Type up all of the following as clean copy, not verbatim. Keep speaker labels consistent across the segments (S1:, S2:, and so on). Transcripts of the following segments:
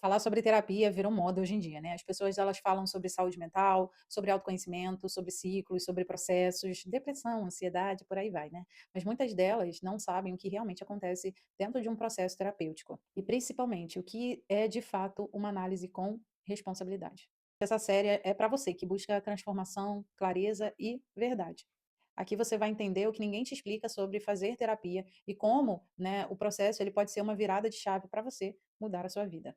S1: Falar sobre terapia virou moda hoje em dia, né? As pessoas elas falam sobre saúde mental, sobre autoconhecimento, sobre ciclos, sobre processos, depressão, ansiedade, por aí vai, né? Mas muitas delas não sabem o que realmente acontece dentro de um processo terapêutico e principalmente o que é de fato uma análise com responsabilidade. Essa série é para você que busca transformação, clareza e verdade. Aqui você vai entender o que ninguém te explica sobre fazer terapia e como, né, o processo ele pode ser uma virada de chave para você mudar a sua vida.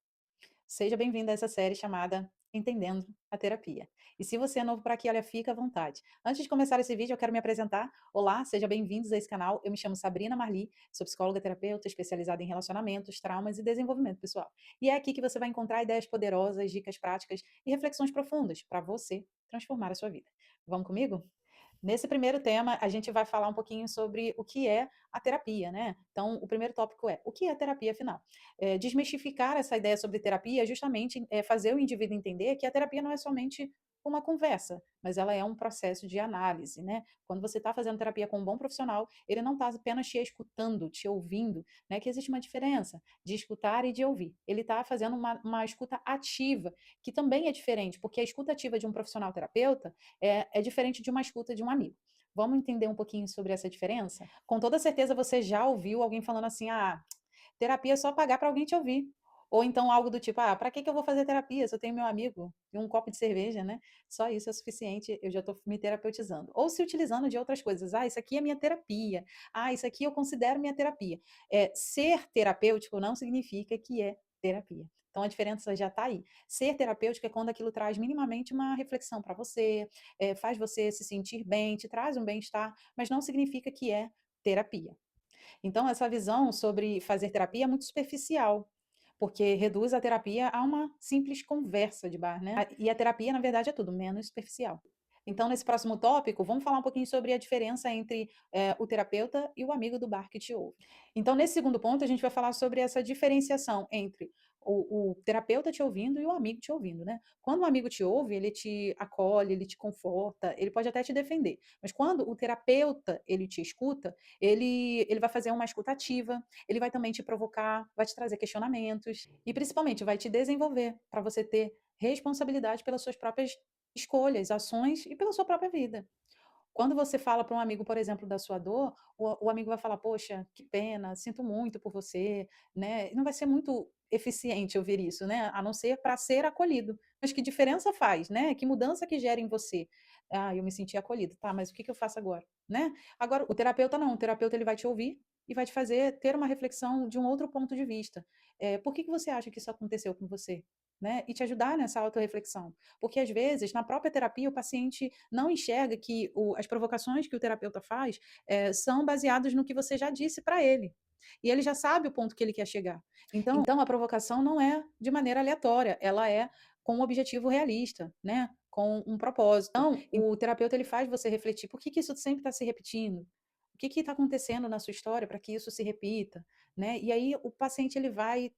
S1: Seja bem-vindo a essa série chamada Entendendo a Terapia. E se você é novo por aqui, olha, fica à vontade. Antes de começar esse vídeo, eu quero me apresentar. Olá, sejam bem-vindos a esse canal. Eu me chamo Sabrina Marli, sou psicóloga terapeuta especializada em relacionamentos, traumas e desenvolvimento pessoal. E é aqui que você vai encontrar ideias poderosas, dicas práticas e reflexões profundas para você transformar a sua vida. Vamos comigo? Nesse primeiro tema, a gente vai falar um pouquinho sobre o que é a terapia, né? Então, o primeiro tópico é: o que é terapia, afinal? Desmistificar essa ideia sobre terapia é justamente fazer o indivíduo entender que a terapia não é somente uma conversa, mas ela é um processo de análise, né? Quando você está fazendo terapia com um bom profissional, ele não está apenas te escutando, te ouvindo, né? Que existe uma diferença de escutar e de ouvir. Ele está fazendo uma escuta ativa, que também é diferente, porque a escuta ativa de um profissional terapeuta é diferente de uma escuta de um amigo. Vamos entender um pouquinho sobre essa diferença? Com toda certeza você já ouviu alguém falando assim: ah, terapia é só pagar para alguém te ouvir. Ou então algo do tipo: ah, para que eu vou fazer terapia se eu tenho meu amigo e um copo de cerveja, né? Só isso é suficiente, eu já estou me terapeutizando. Ou se utilizando de outras coisas: ah, isso aqui é minha terapia. Ah, isso aqui eu considero minha terapia. Ser terapêutico não significa que é terapia. Então a diferença já está aí. Ser terapêutico é quando aquilo traz minimamente uma reflexão para você, faz você se sentir bem, te traz um bem-estar, mas não significa que é terapia. Então, essa visão sobre fazer terapia é muito superficial, porque reduz a terapia a uma simples conversa de bar, né? E a terapia, na verdade, é tudo menos superficial. Então, nesse próximo tópico, vamos falar um pouquinho sobre a diferença entre o terapeuta e o amigo do bar que te ouve. Então, nesse segundo ponto, a gente vai falar sobre essa diferenciação entre o terapeuta te ouvindo e o amigo te ouvindo, né? Quando o amigo te ouve, ele te acolhe, ele te conforta, ele pode até te defender. Mas quando o terapeuta, ele te escuta, ele vai fazer uma escuta ativa, ele vai também te provocar, vai te trazer questionamentos e principalmente vai te desenvolver para você ter responsabilidade pelas suas próprias escolhas, ações e pela sua própria vida. Quando você fala para um amigo, por exemplo, da sua dor, o amigo vai falar: "Poxa, que pena, sinto muito por você", né. Não vai ser muito eficiente ouvir isso, né, a não ser para ser acolhido. Mas que diferença faz, né, que mudança que gera em você? "Ah, eu me senti acolhido. Tá, mas o que que eu faço agora?", né. Agora o terapeuta não, o terapeuta ele vai te ouvir e vai te fazer ter uma reflexão de um outro ponto de vista. "Por que que você acha que isso aconteceu com você?", né, e te ajudar nessa autorreflexão. Porque às vezes, na própria terapia, o paciente não enxerga que as provocações que o terapeuta faz são baseadas no que você já disse para ele. E ele já sabe o ponto que ele quer chegar. Então, a provocação não é de maneira aleatória, ela é com um objetivo realista, né? Com um propósito. Então, o terapeuta ele faz você refletir: por que, que isso sempre está se repetindo? O que está acontecendo na sua história para que isso se repita? Né? E aí o paciente ele vai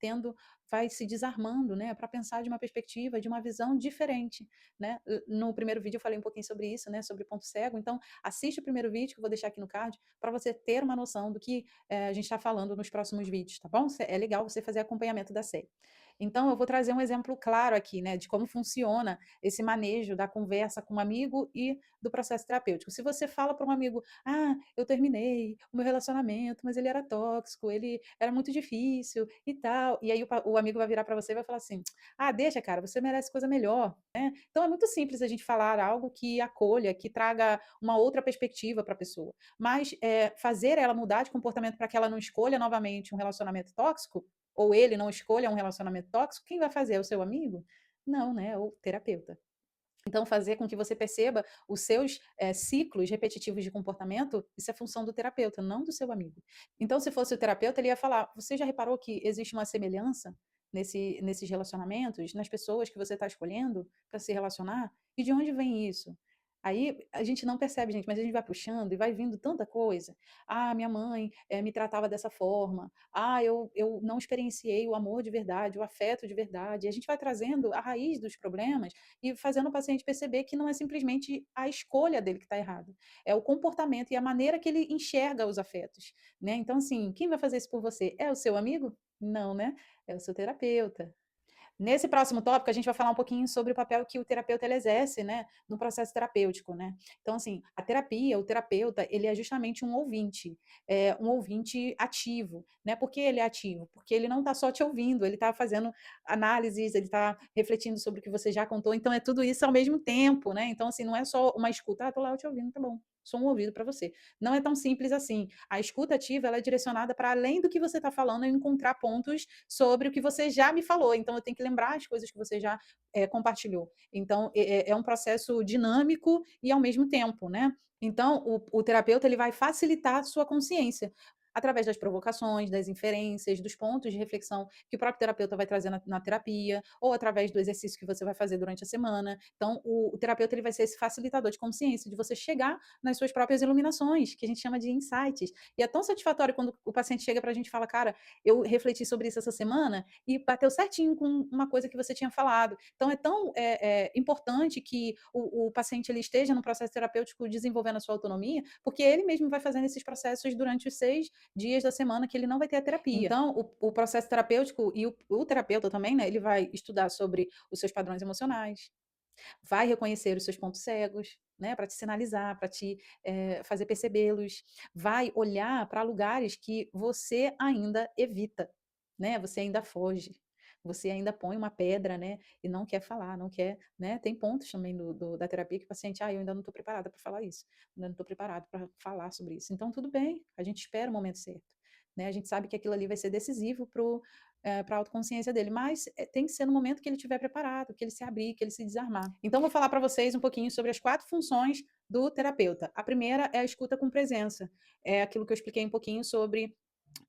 S1: se desarmando, né, para pensar de uma perspectiva, de uma visão diferente, né? No primeiro vídeo eu falei um pouquinho sobre isso, né, sobre ponto cego. Então, assiste o primeiro vídeo que eu vou deixar aqui no card para você ter uma noção do que a gente está falando nos próximos vídeos, tá bom? É legal você fazer acompanhamento da série. Então, eu vou trazer um exemplo claro aqui, né, de como funciona esse manejo da conversa com um amigo e do processo terapêutico. Se você fala para um amigo: "Ah, eu terminei o meu relacionamento, mas ele era tóxico, ele era muito difícil e tal", e aí o amigo vai virar para você e vai falar assim: "Ah, deixa, cara, você merece coisa melhor", né. Então é muito simples a gente falar algo que acolha, que traga uma outra perspectiva para a pessoa, mas fazer ela mudar de comportamento para que ela não escolha novamente um relacionamento tóxico, ou ele não escolha um relacionamento tóxico, quem vai fazer? É o seu amigo? Não, né, é o terapeuta. Então fazer com que você perceba os seus, ciclos repetitivos de comportamento, isso é função do terapeuta, não do seu amigo. Então se fosse o terapeuta, ele ia falar: "Você já reparou que existe uma semelhança nesses relacionamentos, nas pessoas que você está escolhendo para se relacionar? E de onde vem isso?". Aí a gente não percebe, gente, mas a gente vai puxando e vai vindo tanta coisa. "Ah, minha mãe, me tratava dessa forma. Ah, eu não experienciei o amor de verdade, o afeto de verdade". E a gente vai trazendo a raiz dos problemas e fazendo o paciente perceber que não é simplesmente a escolha dele que está errado, é o comportamento e a maneira que ele enxerga os afetos, né. Então, assim, quem vai fazer isso por você? É o seu amigo? Não, né, é o seu terapeuta. Nesse próximo tópico, a gente vai falar um pouquinho sobre o papel que o terapeuta ele exerce, né, no processo terapêutico, né. Então, assim, a terapia, o terapeuta, ele é justamente um ouvinte ativo, né. Por que ele é ativo? Porque ele não está só te ouvindo, ele está fazendo análises, ele está refletindo sobre o que você já contou, então é tudo isso ao mesmo tempo, né. Então, assim, não é só uma escuta: "Ah, tô lá te ouvindo, tá bom, sou um ouvido para você". Não é tão simples assim. A escuta ativa, ela é direcionada para além do que você está falando, e encontrar pontos sobre o que você já me falou. Então, eu tenho que lembrar as coisas que você já compartilhou. Então, é um processo dinâmico e ao mesmo tempo, né? Então, o terapeuta ele vai facilitar a sua consciência através das provocações, das inferências, dos pontos de reflexão que o próprio terapeuta vai trazer na terapia, ou através do exercício que você vai fazer durante a semana. Então, o terapeuta ele vai ser esse facilitador de consciência, de você chegar nas suas próprias iluminações, que a gente chama de insights. E é tão satisfatório quando o paciente chega para a gente e fala, cara, eu refleti sobre isso essa semana e bateu certinho com uma coisa que você tinha falado. Então, é tão importante que o paciente ele esteja no processo terapêutico desenvolvendo a sua autonomia, porque ele mesmo vai fazendo esses processos durante os 6 dias da semana que ele não vai ter a terapia. Então, o processo terapêutico e o terapeuta também, né, ele vai estudar sobre os seus padrões emocionais, vai reconhecer os seus pontos cegos, né, para te sinalizar, para te fazer percebê-los, vai olhar para lugares que você ainda evita, né, você ainda foge, você ainda põe uma pedra, né, e não quer falar, não quer, né, tem pontos também da terapia que o paciente, eu ainda não estou preparada para falar isso, ainda não estou preparado para falar sobre isso. Então, tudo bem, a gente espera o momento certo, né, a gente sabe que aquilo ali vai ser decisivo para a autoconsciência dele, mas tem que ser no momento que ele estiver preparado, que ele se abrir, que ele se desarmar. Então, vou falar para vocês um pouquinho sobre as 4 funções do terapeuta. A primeira é a escuta com presença, é aquilo que eu expliquei um pouquinho sobre,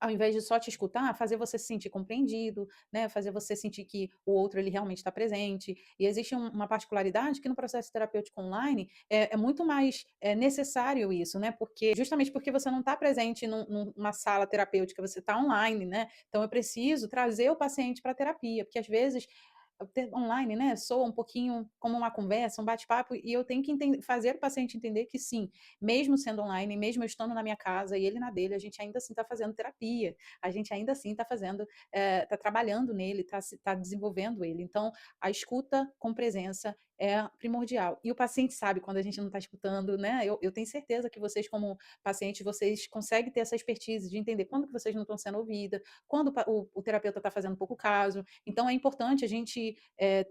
S1: ao invés de só te escutar, fazer você se sentir compreendido, né, fazer você sentir que o outro ele realmente está presente. E existe uma particularidade que no processo terapêutico online é muito mais necessário isso, né? Porque justamente porque você não está presente numa sala terapêutica, você está online, né? Então eu preciso trazer o paciente para a terapia, porque às vezes online, né, soa um pouquinho como uma conversa, um bate-papo, e eu tenho que fazer o paciente entender que sim, mesmo sendo online, mesmo eu estando na minha casa e ele na dele, a gente ainda assim está fazendo terapia, a gente ainda assim está fazendo, está trabalhando nele, está desenvolvendo ele. Então, a escuta com presença é primordial. E o paciente sabe quando a gente não está escutando, né? Eu tenho certeza que vocês, como pacientes, vocês conseguem ter essa expertise de entender quando que vocês não estão sendo ouvidas, quando o terapeuta está fazendo pouco caso. Então, é importante a gente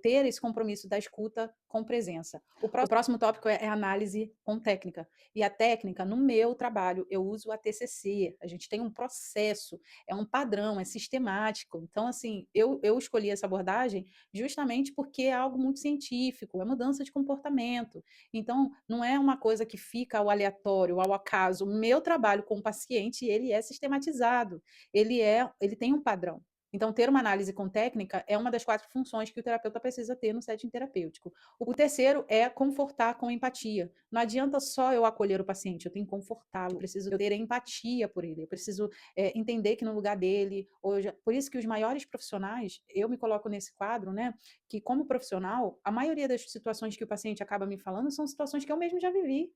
S1: ter esse compromisso da escuta com presença. O próximo tópico é análise com técnica. E a técnica, no meu trabalho, eu uso a TCC. A gente tem um processo, é um padrão, é sistemático. Então, assim, eu escolhi essa abordagem justamente porque é algo muito científico, é mudança de comportamento. Então, não é uma coisa que fica ao aleatório, ao acaso. O meu trabalho com o paciente, ele é sistematizado, ele tem um padrão. Então, ter uma análise com técnica é uma das 4 funções que o terapeuta precisa ter no setting terapêutico. O terceiro é confortar com empatia. Não adianta só eu acolher o paciente, eu tenho que confortá-lo, eu preciso ter empatia por ele, eu preciso entender que no lugar dele, por isso que os maiores profissionais, eu me coloco nesse quadro, né, que como profissional, a maioria das situações que o paciente acaba me falando são situações que eu mesmo já vivi.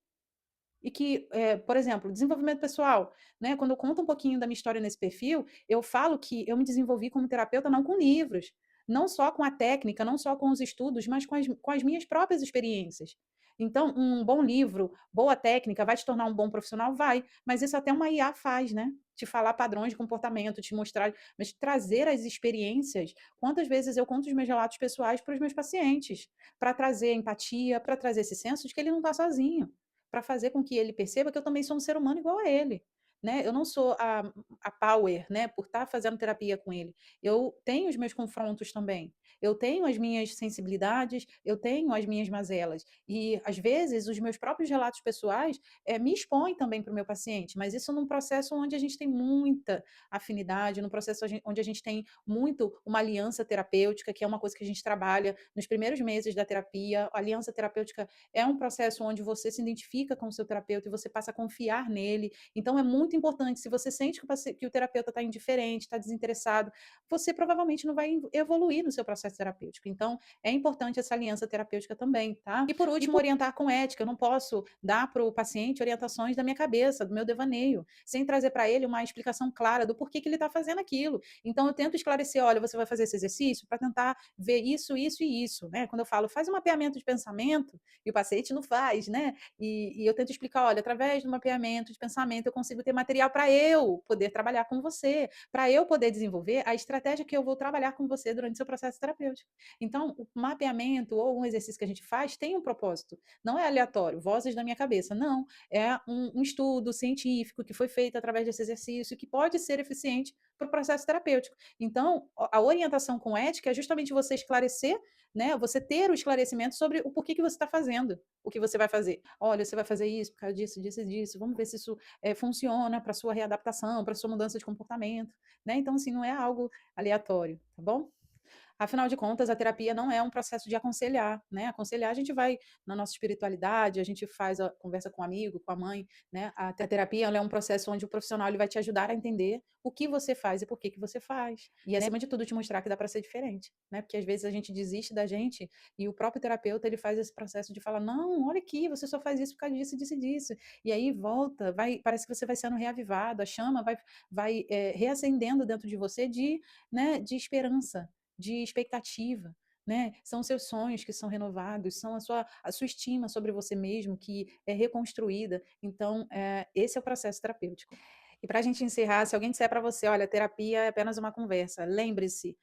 S1: E que, por exemplo, desenvolvimento pessoal, né, quando eu conto um pouquinho da minha história nesse perfil, eu falo que eu me desenvolvi como terapeuta não com livros, não só com a técnica, não só com os estudos, mas com as minhas próprias experiências. Então, um bom livro, boa técnica, vai te tornar um bom profissional? Vai, mas isso até uma IA faz, né? Te falar padrões de comportamento, te mostrar, mas trazer as experiências. Quantas vezes eu conto os meus relatos pessoais para os meus pacientes, para trazer empatia, para trazer esse senso de que ele não está sozinho, para fazer com que ele perceba que eu também sou um ser humano igual a ele, né? Eu não sou a power, né, por estar fazendo terapia com ele. Eu tenho os meus confrontos também. Eu tenho as minhas sensibilidades, eu tenho as minhas mazelas. E, às vezes, os meus próprios relatos pessoais me expõem também para o meu paciente, mas isso num processo onde a gente tem muita afinidade, num processo onde a gente tem muito uma aliança terapêutica, que é uma coisa que a gente trabalha nos primeiros meses da terapia. A aliança terapêutica é um processo onde você se identifica com o seu terapeuta e você passa a confiar nele. Então, é muito muito importante, se você sente que que o terapeuta está indiferente, está desinteressado, você provavelmente não vai evoluir no seu processo terapêutico. Então, é importante essa aliança terapêutica também, tá? E por último, orientar com ética. Eu não posso dar para o paciente orientações da minha cabeça, do meu devaneio, sem trazer para ele uma explicação clara do porquê que ele está fazendo aquilo. Então, eu tento esclarecer: olha, você vai fazer esse exercício para tentar ver isso, isso e isso, né? Quando eu falo, faz um mapeamento de pensamento, e o paciente não faz, né? E eu tento explicar: olha, através do mapeamento de pensamento, eu consigo ter material para eu poder trabalhar com você, para eu poder desenvolver a estratégia que eu vou trabalhar com você durante o seu processo terapêutico. Então, o mapeamento ou um exercício que a gente faz tem um propósito. Não é aleatório, vozes da minha cabeça. Não. É um estudo científico que foi feito através desse exercício que pode ser eficiente para o processo terapêutico. Então, a orientação com ética é justamente você esclarecer, né? Você ter o esclarecimento sobre o porquê que você está fazendo o que você vai fazer. Olha, você vai fazer isso por causa disso, disso e disso. Vamos ver se isso funciona para sua readaptação, para sua mudança de comportamento, né? Então, assim, não é algo aleatório, tá bom? Afinal de contas, a terapia não é um processo de aconselhar, né? Aconselhar, a gente vai na nossa espiritualidade, a gente faz a conversa com o amigo, com a mãe, né? A terapia, ela é um processo onde o profissional ele vai te ajudar a entender o que você faz e por que que você faz. E, acima de tudo, te mostrar que dá para ser diferente, né? Porque às vezes a gente desiste da gente e o próprio terapeuta, ele faz esse processo de falar: "Não, olha aqui, você só faz isso por causa disso, disso e disso". E aí volta, vai, parece que você vai sendo reavivado, a chama vai reacendendo dentro de você né, de esperança, de expectativa, né? São os seus sonhos que são renovados, são a sua estima sobre você mesmo que é reconstruída. Então, esse é o processo terapêutico. E para a gente encerrar, se alguém disser para você: olha, terapia é apenas uma conversa, lembre-se,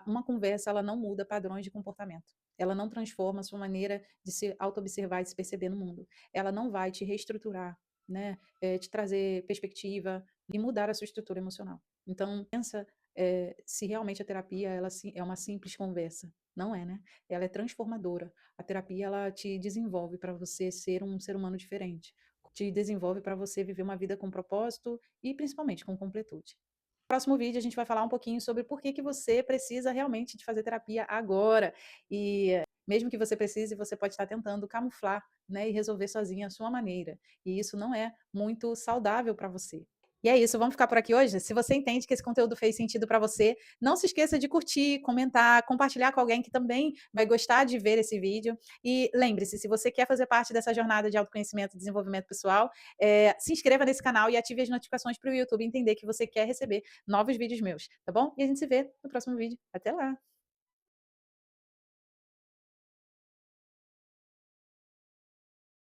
S1: uma conversa ela não muda padrões de comportamento. Ela não transforma a sua maneira de se auto-observar e de se perceber no mundo. Ela não vai te reestruturar, né? Te trazer perspectiva e mudar a sua estrutura emocional. Então, pensa se realmente a terapia é uma simples conversa. Não é, né? Ela é transformadora. A terapia ela te desenvolve para você ser um ser humano diferente. Te desenvolve para você viver uma vida com propósito e principalmente com completude. No próximo vídeo a gente vai falar um pouquinho sobre por que que você precisa realmente de fazer terapia agora. E mesmo que você precise, você pode estar tentando camuflar, né, e resolver sozinha a sua maneira. E isso não é muito saudável para você. E é isso, vamos ficar por aqui hoje? Se você entende que esse conteúdo fez sentido para você, não se esqueça de curtir, comentar, compartilhar com alguém que também vai gostar de ver esse vídeo. E lembre-se, se você quer fazer parte dessa jornada de autoconhecimento e desenvolvimento pessoal, se inscreva nesse canal e ative as notificações para o YouTube entender que você quer receber novos vídeos meus, tá bom? E a gente se vê no próximo vídeo. Até lá!